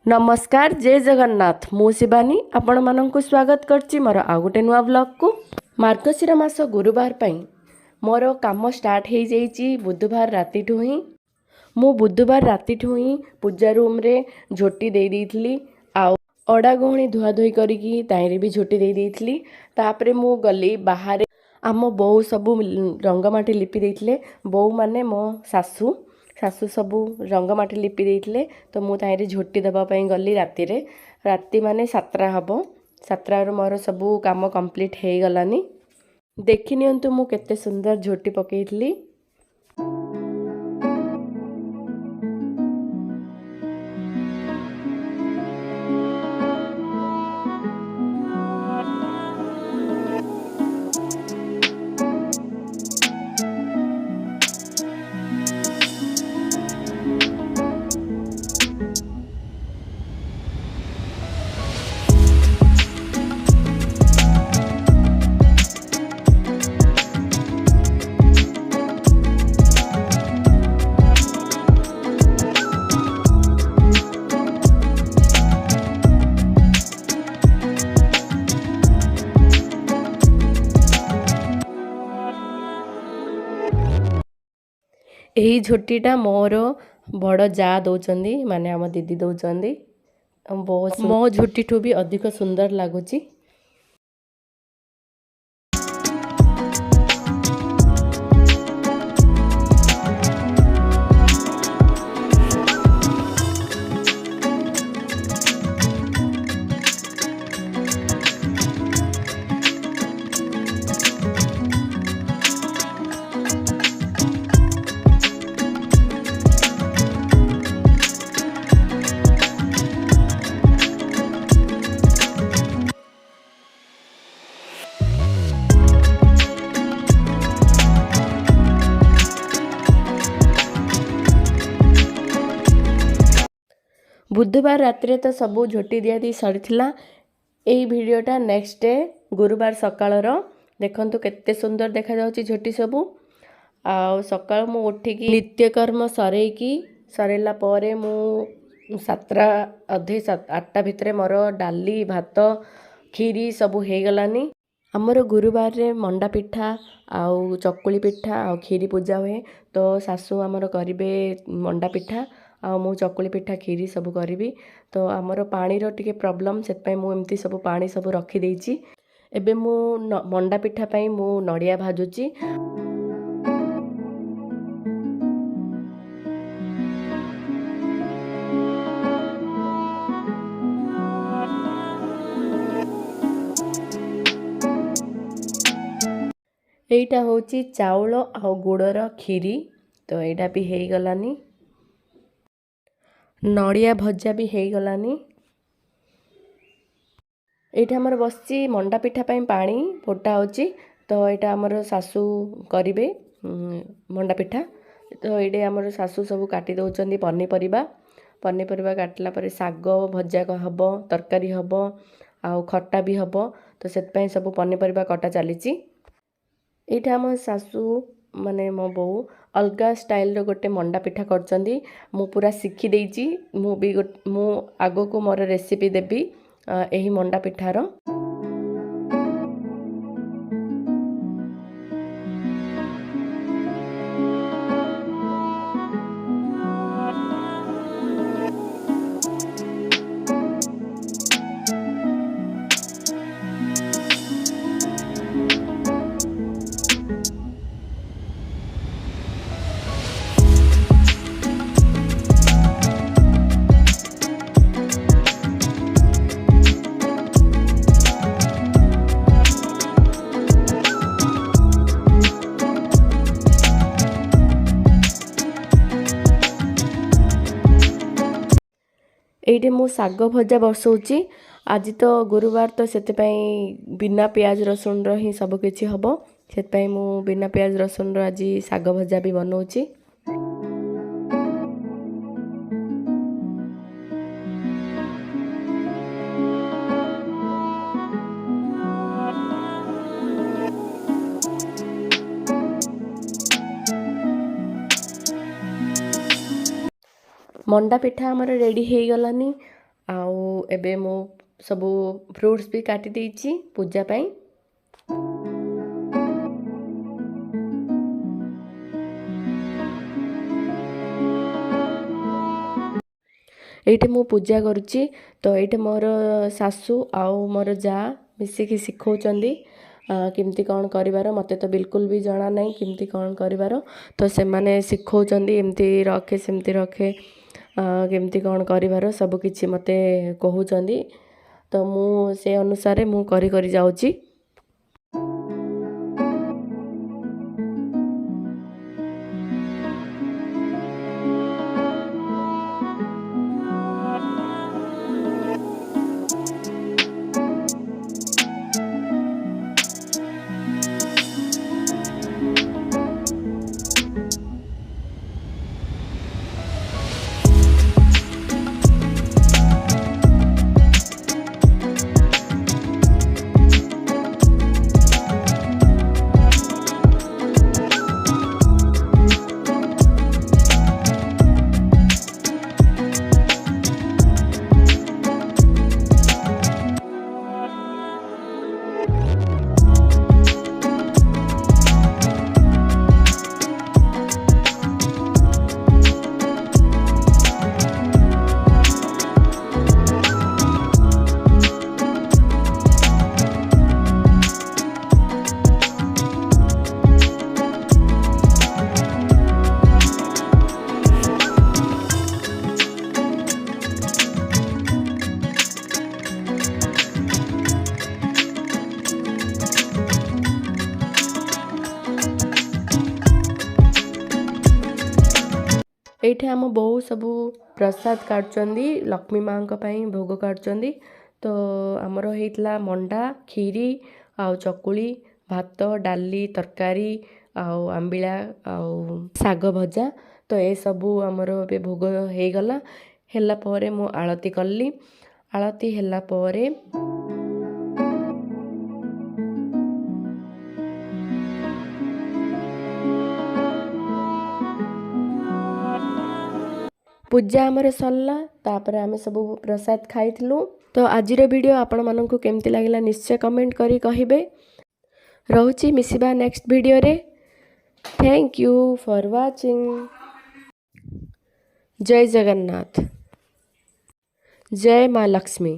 नमस्कार जय जगन्नाथ मु शिवानी आपण मानक स्वागत करछि मोर आ गोटे नुआ ब्लॉग को मार्गशीर मास गुरुवार पई मोर काम स्टार्ट हो जाइछि बुधवार राति ठु ही मु बुधवार राति ठु ही पूजा रूम रे झोटी दे देइथली आ अड़ा गहणी धुआ धुई करिकी ताइरे भी झोटी दे देइथली तापरे मु गली बाहर आम बोऊ सबू रंगमाटी लिपि देइथले बोऊ माने मो सासू सासू सबू रंगमाटी लिपि देइथले तो मु ताइरे झोटी देबा पई गली राति माने 7टा हबो 7टा रो मोर सबू काम कंप्लीट हे गलानी देखि नियंतु मु केते सुंदर झोटी पकेइथली। यही झोटीटा मोर बड़ जा दौरान माने आम दीदी दौरान बहुत मो झोटी ठू भी अधिक सुंदर लगुच। बुधवार रात्रे तो सबू झोटी दिया दी सरीथिला। एही वीडियोटा नेक्स्ट डे गुरुवार सकाळर देखंतु केते सुंदर देखा जाउची झोटी सबू। आ सकाळ मु उठिकी नित्यकर्म सरेकी सरेला परे मु 7टा अधे 8टा भितरे मोर डाली भात खीरी सबू हे गलानी। आमर गुरुवार रे मंडा पिठा आउ चकुली पिठा आउ खीरी पूजा हुए तो सासू आमर करिवे मंडा पिठा आ मु चकुली पिठा खीरी सब करी तो आमर पानी रो टिके प्रॉब्लम से मु एमती सब पानी सब रखी देइची। एबे मु मंडा पिठा पई मु नडिया भाजुची। एइटा होची चाउल आ गुड़र खीरी तो एइटा भी हे गलानी। नड़िया भजा भी हो गलानी। एटा हमर बसची मंडा पिठा पई पानी फोटा होची तो एटा हमर सासू करिवे मंडा पिठा तो एडे हमर सासू सब काटी दउचंदी पनीपरिबा काटला परे साग भजा हबो तरकारी हबो आ खट्टा भी हबो तो सेत पई सब पनीपरिबा कटा चलीची। एटा हम सासू माने मो बो अलगा स्टाइल रो गोटे मंडा पिठा करचंदी मु पूरा सीखी देइची। मु आगो को मोर रेसिपी देबी एही मंडा पिठार। एइटे मु साग भजा बसौची। आज तो गुरुवार तो से बिना प्याज रसुन रो ही सब किछि हबो से मु बिना प्याज रसुन रो आज साग भजा भी बनौची। मंडा पिठा आमर रेडी हो गलानी। आउ एबे मु सबू फ्रूट्स भी काटी देइछि पूजा पाई। एठी मु पूजा करुच्ची तो ये मोर सासू आउ मोर जा मिसिकी शिखौचंदी केमती कौन करिवार मते तो बिल्कुल भी जाना नहीं केमती कौन करिवार तो से माने शिखौचंदी एमती रखे सेमती रखे केमती कौन करिवार सब किछि मते कहउचंदी तो मु से अनुसार मु करी करी जाउची। एठी आम बहु सबू प्रसाद काटुचंदी लक्ष्मी माँ भोग काटुचंदी तो आमर होइतला मंडा खीरी आउ चकुली भात डाली तरकारी आउ आंबिला आउ साग भजा तो ए सबू आमर बे भोग हो गला हेला परे मु आळती कली आळती हेला परे पूजा आमर सरला तापर आमे सब प्रसाद खाइथिलु तो आजिर वीडियो आपण माननकु केमती लागला निश्चय कमेंट करी कहिबे। रहूची मिसिबा नेक्स्ट वीडियो रे। Thank you for watching. जय जगन्नाथ। जय माँ लक्ष्मी।